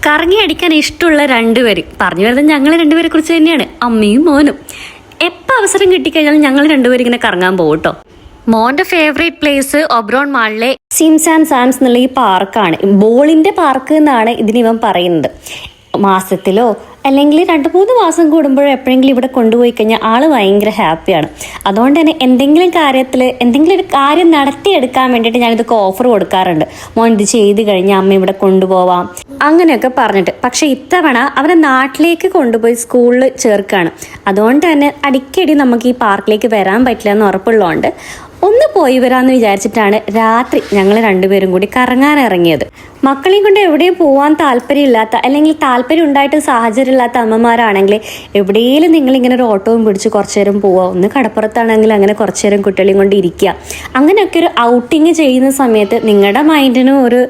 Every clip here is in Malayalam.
കറങ്ങി അടിക്കാൻ ഇഷ്ടമുള്ള രണ്ടുപേരും പറഞ്ഞു വരുന്നത് ഞങ്ങൾ രണ്ടുപേരെ കുറിച്ച് തന്നെയാണ്, അമ്മയും മോനും. എപ്പോൾ അവസരം കിട്ടിക്കഴിഞ്ഞാലും ഞങ്ങൾ രണ്ടുപേരും ഇങ്ങനെ കറങ്ങാൻ പോകും കേട്ടോ. മോന്റെ ഫേവറേറ്റ് പ്ലേസ് ഒബ്രോൺ മാളിലെ സിംസ് ആൻഡ് സാംസ് എന്നുള്ള ഈ പാർക്കാണ്. ബോളിന്റെ പാർക്ക് എന്നാണ് ഇതിനിവൻ പറയുന്നത്. മാസത്തിലോ അല്ലെങ്കിൽ 2-3 മാസം കൂടുമ്പോഴോ എപ്പോഴെങ്കിലും ഇവിടെ കൊണ്ടുപോയി കഴിഞ്ഞാൽ ആള് ഭയങ്കര ഹാപ്പിയാണ്. അതുകൊണ്ട് തന്നെ എന്തെങ്കിലും ഒരു കാര്യം നടത്തിയെടുക്കാൻ വേണ്ടിയിട്ട് ഞാനിതൊക്കെ ഓഫർ കൊടുക്കാറുണ്ട്. മോൻ ഇത് ചെയ്ത് കഴിഞ്ഞാൽ അമ്മ ഇവിടെ കൊണ്ടുപോവാം അങ്ങനെയൊക്കെ പറഞ്ഞിട്ട്. പക്ഷെ ഇത്തവണ അവരെ നാട്ടിലേക്ക് കൊണ്ടുപോയി സ്കൂളിൽ ചേർക്കാണ്. അതുകൊണ്ട് തന്നെ അടിക്കടി നമുക്ക് ഈ പാർക്കിലേക്ക് വരാൻ പറ്റില്ല എന്ന് ഉറപ്പുള്ളതുകൊണ്ട് ഒന്ന് പോയി വരാമെന്ന് വിചാരിച്ചിട്ടാണ് രാത്രി ഞങ്ങൾ രണ്ടുപേരും കൂടി കറങ്ങാൻ ഇറങ്ങിയത്. മക്കളെയും കൊണ്ട് എവിടെയും പോകാൻ താല്പര്യമില്ലാത്ത അല്ലെങ്കിൽ താല്പര്യം ഉണ്ടായിട്ട് സാഹചര്യമില്ലാത്ത അമ്മമാരാണെങ്കിൽ എവിടെയെങ്കിലും നിങ്ങളിങ്ങനെ ഒരു ഓട്ടോയും പിടിച്ച് കുറച്ചു നേരം പോവുക, ഒന്ന് കടപ്പുറത്താണെങ്കിൽ അങ്ങനെ കുറച്ചു നേരം കുട്ടികളെയും കൊണ്ട് ഇരിക്കുക. അങ്ങനെയൊക്കെ ഒരു ഔട്ടിങ് ചെയ്യുന്ന സമയത്ത് നിങ്ങളുടെ മൈൻഡിനും ഒരു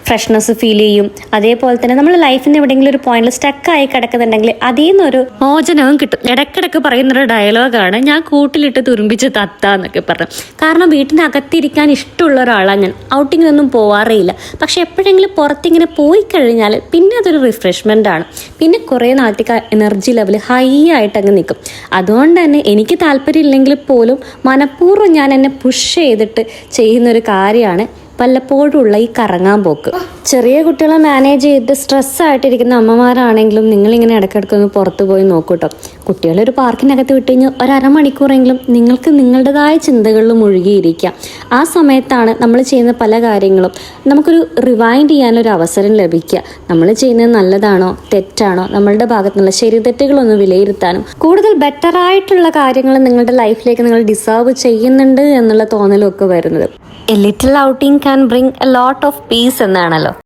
ഫ്രഷ്നെസ് ഫീൽ ചെയ്യും. അതേപോലെ തന്നെ നമ്മൾ ലൈഫിന് എവിടെയെങ്കിലും ഒരു പോയിന്റിൽ സ്റ്റക്കായി കിടക്കുന്നുണ്ടെങ്കിൽ അതിൽ നിന്നൊരു മോചനവും കിട്ടും. ഇടയ്ക്കിടയ്ക്ക് പറയുന്നൊരു ഡയലോഗാണ്, ഞാൻ കൂട്ടിലിട്ട് തുരുമ്പിച്ച് തത്ത എന്നൊക്കെ പറഞ്ഞു. കാരണം വീട്ടിനകത്തിരിക്കാൻ ഇഷ്ടമുള്ള ഒരാളാണ് ഞാൻ. ഔട്ടിങ്ങിനൊന്നും പോവാറേയില്ല. പക്ഷെ എപ്പോഴെങ്കിലും പുറത്തിങ്ങനെ പോയി കഴിഞ്ഞാൽ പിന്നെ അതൊരു റിഫ്രഷ്മെൻ്റ് ആണ്. പിന്നെ കുറേ നാളത്തേക്ക് എനർജി ലെവൽ ഹൈ ആയിട്ട് അങ്ങ് നിൽക്കും. അതുകൊണ്ട് തന്നെ എനിക്ക് താല്പര്യമില്ലെങ്കിൽ പോലും മനഃപൂർവ്വം ഞാൻ എന്നെ പുഷ് ചെയ്തിട്ട് ചെയ്യുന്നൊരു കാര്യമാണ് വല്ലപ്പോഴുള്ള ഈ കറങ്ങാൻ പോക്ക്. ചെറിയ കുട്ടികളെ മാനേജ് ചെയ്ത് സ്ട്രെസ്സായിട്ടിരിക്കുന്ന അമ്മമാരാണെങ്കിലും നിങ്ങളിങ്ങനെ ഇടയ്ക്കിടയ്ക്കൊന്ന് പുറത്ത് പോയി നോക്കൂട്ടോ. കുട്ടികളെ ഒരു പാർക്കിനകത്ത് വിട്ട് കഴിഞ്ഞാൽ ഒരു അരമണിക്കൂറെങ്കിലും നിങ്ങൾക്ക് നിങ്ങളുടേതായ ചിന്തകളിൽ മുഴുകിയിരിക്കാം. ആ സമയത്താണ് നമ്മൾ ചെയ്യുന്ന പല കാര്യങ്ങളും നമുക്കൊരു റിവൈൻഡ് ചെയ്യാനൊരു അവസരം ലഭിക്കുക. നമ്മൾ ചെയ്യുന്നത് നല്ലതാണോ തെറ്റാണോ, നമ്മളുടെ ഭാഗത്തുനിന്നുള്ള ശരി തെറ്റുകളൊന്ന് വിലയിരുത്താനും കൂടുതൽ ബെറ്ററായിട്ടുള്ള കാര്യങ്ങൾ നിങ്ങളുടെ ലൈഫിലേക്ക് നിങ്ങൾ ഡിസേർവ് ചെയ്യുന്നുണ്ട് എന്നുള്ള തോന്നലും ഒക്കെ വരുന്നത്. A little outing can bring a lot of peace എന്നാണല്ലോ.